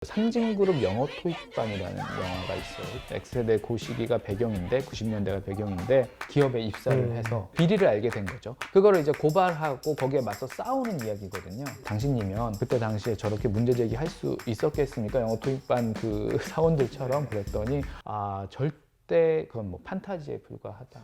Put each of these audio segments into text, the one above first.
상징그룹 영어 토익반이라는 영화가 있어요. X세대 그 시기가 배경인데 90년대가 배경인데 기업에 입사를 해서 비리를 알게 된 거죠. 그거를 이제 고발하고 거기에 맞서 싸우는 이야기거든요. 당신이면 그때 당시에 저렇게 문제 제기할 수 있었겠습니까? 영어 토익반 그 사원들처럼. 그랬더니 절대 그건 뭐 판타지에 불과하다.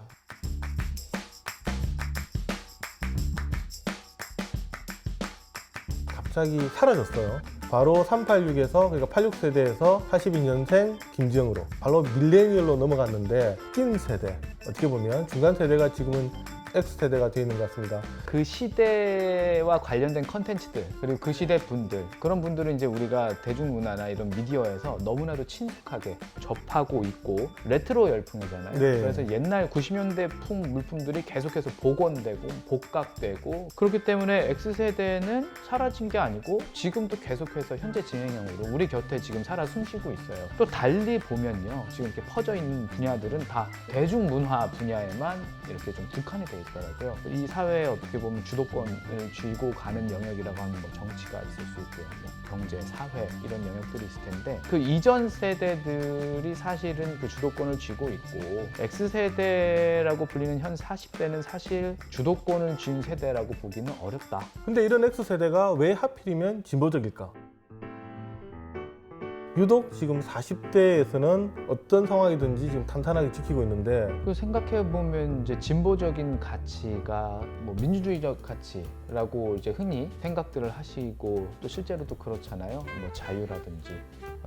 갑자기 사라졌어요. 바로 386에서 그러니까 86세대에서 82년생 김지영으로 바로 밀레니얼로 넘어갔는데 낀 세대, 어떻게 보면 중간 세대가 지금은 X세대가 되어 있는 것 같습니다. 그 시대와 관련된 컨텐츠들, 그리고 그 시대 분들, 그런 분들은 이제 우리가 대중문화나 이런 미디어에서 너무나도 친숙하게 접하고 있고, 레트로 열풍이잖아요. 네. 그래서 옛날 90년대 풍 물품들이 계속해서 복원되고 복각되고, 그렇기 때문에 X세대는 사라진 게 아니고 지금도 계속해서 현재 진행형으로 우리 곁에 지금 살아 숨쉬고 있어요. 또 달리 보면요, 지금 이렇게 퍼져 있는 분야들은 다 대중문화 분야에만 이렇게 좀 국한이 돼 있더라고요. 이 사회에 어떻게 보면 주도권을 쥐고 가는 영역이라고 하면 뭐 정치가 있을 수 있고요, 뭐 경제, 사회 이런 영역들이 있을 텐데, 그 이전 세대들이 사실은 그 주도권을 쥐고 있고, X세대라고 불리는 현 40대는 사실 주도권을 쥔 세대라고 보기는 어렵다. 근데 이런 X세대가 왜 하필이면 진보적일까? 유독 지금 40대에서는 어떤 상황이든지 지금 탄탄하게 지키고 있는데, 그 생각해 보면 이제 진보적인 가치가 뭐 민주주의적 가치라고 이제 흔히 생각들을 하시고, 또 실제로도 그렇잖아요. 뭐 자유라든지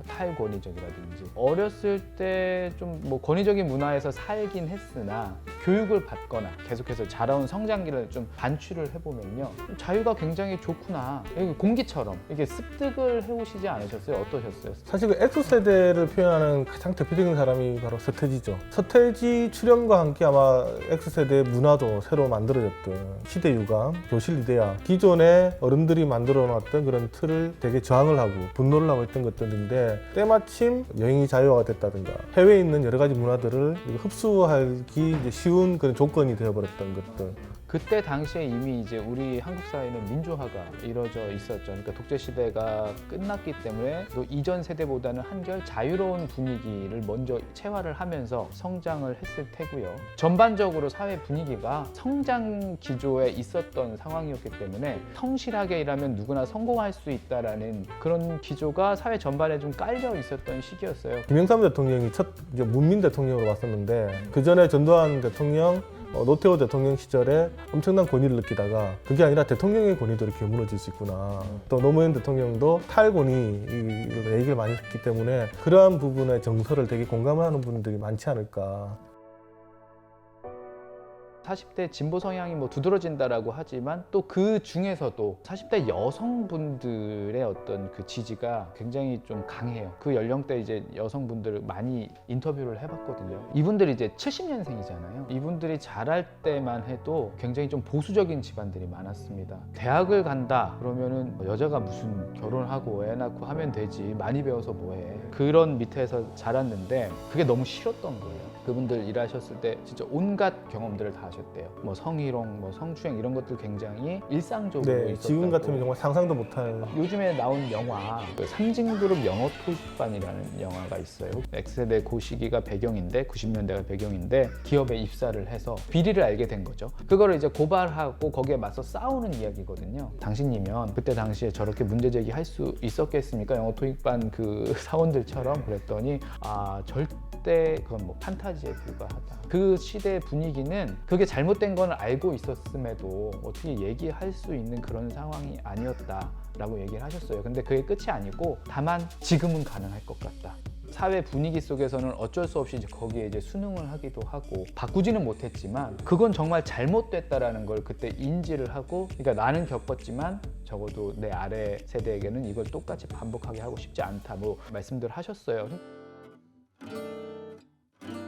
탈권위적이라든지, 어렸을 때 좀 뭐 권위적인 문화에서 살긴 했으나 교육을 받거나 계속해서 자라온 성장기를 좀 반추를 해보면요, 자유가 굉장히 좋구나, 공기처럼 이게 습득을 해오시지 않으셨어요? 어떠셨어요? 사실 그 X세대를 표현하는 가장 대표적인 사람이 바로 서태지죠. 서태지 출연과 함께 아마 X세대 문화도 새로 만들어졌던 시대 유감, 교실 이데아, 기존의 어른들이 만들어 놨던 그런 틀을 되게 저항을 하고 분노를 하고 있던 것들인데, 때마침 여행이 자유화가 됐다든가 해외에 있는 여러 가지 문화들을 흡수하기 이제 쉬운 그런 조건이 되어버렸던 것들. 그때 당시에 이미 이제 우리 한국 사회는 민주화가 이루어져 있었죠. 그러니까 독재 시대가 끝났기 때문에 또 이전 세대보다는 한결 자유로운 분위기를 먼저 체화를 하면서 성장을 했을 테고요. 전반적으로 사회 분위기가 성장 기조에 있었던 상황이었기 때문에 성실하게 일하면 누구나 성공할 수 있다라는 그런 기조가 사회 전반에 좀 깔려 있었던 시기였어요. 김영삼 대통령이 첫 이제 문민 대통령으로 왔었는데, 그 전에 전두환 대통령, 노태우 대통령 시절에 엄청난 권위를 느끼다가 그게 아니라 대통령의 권위도 이렇게 무너질 수 있구나. 또 노무현 대통령도 탈권위 얘기를 많이 했기 때문에 그러한 부분의 정서를 되게 공감하는 분들이 많지 않을까. 40대 진보 성향이 뭐 두드러진다라고 하지만 또 그 중에서도 40대 여성분들의 어떤 그 지지가 굉장히 좀 강해요. 그 연령대 이제 여성분들을 많이 인터뷰를 해봤거든요. 이분들이 이제 70년생이잖아요. 이분들이 자랄 때만 해도 굉장히 좀 보수적인 집안들이 많았습니다. 대학을 간다 그러면은 여자가 무슨 결혼하고 애 낳고 하면 되지, 많이 배워서 뭐해, 그런 밑에서 자랐는데 그게 너무 싫었던 거예요. 그분들 일하셨을 때 진짜 온갖 경험들을 다 하셨대요. 뭐 성희롱, 뭐 성추행 이런 것들 굉장히 일상적으로 네, 있었다고. 지금 같으면 정말 상상도 못할. 요즘에 나온 영화 그 상징그룹 영어 토익반이라는 영화가 있어요. X세대 그 시기가 배경인데 90년대가 배경인데 기업에 입사를 해서 비리를 알게 된 거죠. 그거를 이제 고발하고 거기에 맞서 싸우는 이야기거든요. 당신이면 그때 당시에 저렇게 문제 제기할 수 있었겠습니까? 영어 토익반 그 사원들처럼. 그랬더니 절대 그건 뭐 판타지에 불과하다. 그 시대의 분위기는 그게 잘못된 건 알고 있었음에도 어떻게 얘기할 수 있는 그런 상황이 아니었다라고 얘기를 하셨어요. 근데 그게 끝이 아니고 다만 지금은 가능할 것 같다. 사회 분위기 속에서는 어쩔 수 없이 이제 거기에 이제 순응을 하기도 하고 바꾸지는 못했지만 그건 정말 잘못됐다라는 걸 그때 인지를 하고, 그러니까 나는 겪었지만 적어도 내 아래 세대에게는 이걸 똑같이 반복하게 하고 싶지 않다, 뭐 말씀들 하셨어요.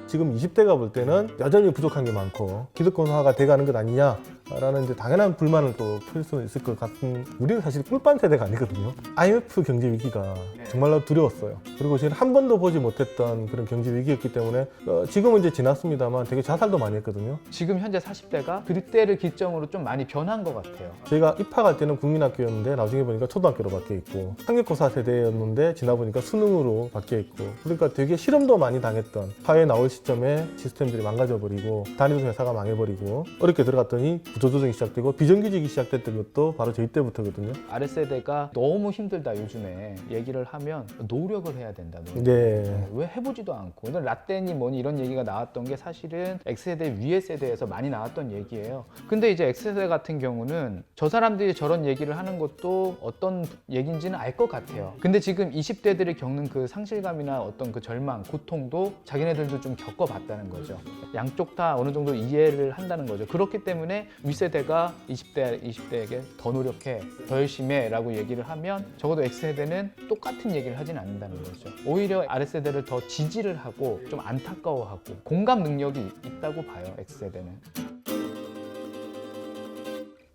지금 20대가 볼 때는 여전히 부족한 게 많고 기득권화가 돼가는 것 아니냐라는 이제 당연한 불만을 또 풀 수는 있을 것 같은, 우리는 사실 꿀빤 세대가 아니거든요. IMF 경제 위기가 정말로 두려웠어요. 그리고 저는 한 번도 보지 못했던 그런 경제 위기였기 때문에 지금은 이제 지났습니다만 되게 자살도 많이 했거든요. 지금 현재 40대가 그때를 기점으로 좀 많이 변한 것 같아요. 제가 입학할 때는 국민학교였는데 나중에 보니까 초등학교로 바뀌어 있고 학력고사 세대였는데 지나 보니까 수능으로 바뀌어 있고 그러니까 되게 실험도 많이 당했던 사회에 나올 시점에 시스템들이 망가져버리고 다니던 회사가 망해버리고 어렵게 들어갔더니 구조조정이 시작되고 비정규직이 시작됐던 것도 바로 저희 때부터거든요. 아랫세대가 너무 힘들다 요즘에 얘기를 하면 노력을 해야 된다. 노력. 네. 왜 해보지도 않고 라떼니 뭐니 이런 얘기가 나왔던 게 사실은 X세대 위의 세대에서 많이 나왔던 얘기예요. 근데 이제 X세대 같은 경우는 저 사람들이 저런 얘기를 하는 것도 어떤 얘기인지는 알 것 같아요. 근데 지금 20대들이 겪는 그 상실감이나 어떤 그 절망, 고통도 자기네들도 좀 겪어봤다는 거죠. 양쪽 다 어느 정도 이해를 한다는 거죠. 그렇기 때문에 윗세대가 20대에게 더 노력해, 더 열심히 해 라고 얘기를 하면 적어도 X세대는 똑같은 얘기를 하진 않는다는 거죠. 오히려 아랫세대를 더 지지를 하고 좀 안타까워하고 공감 능력이 있다고 봐요, X세대는.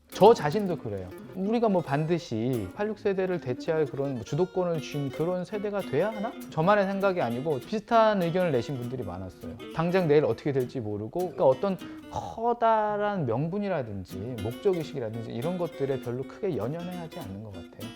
저 자신도 그래요. 우리가 뭐 반드시 86세대를 대체할 그런 뭐 주도권을 쥔 그런 세대가 돼야 하나? 저만의 생각이 아니고 비슷한 의견을 내신 분들이 많았어요. 당장 내일 어떻게 될지 모르고 그러니까 어떤 커다란 명분이라든지 목적의식이라든지 이런 것들에 별로 크게 연연해하지 않는 것 같아요.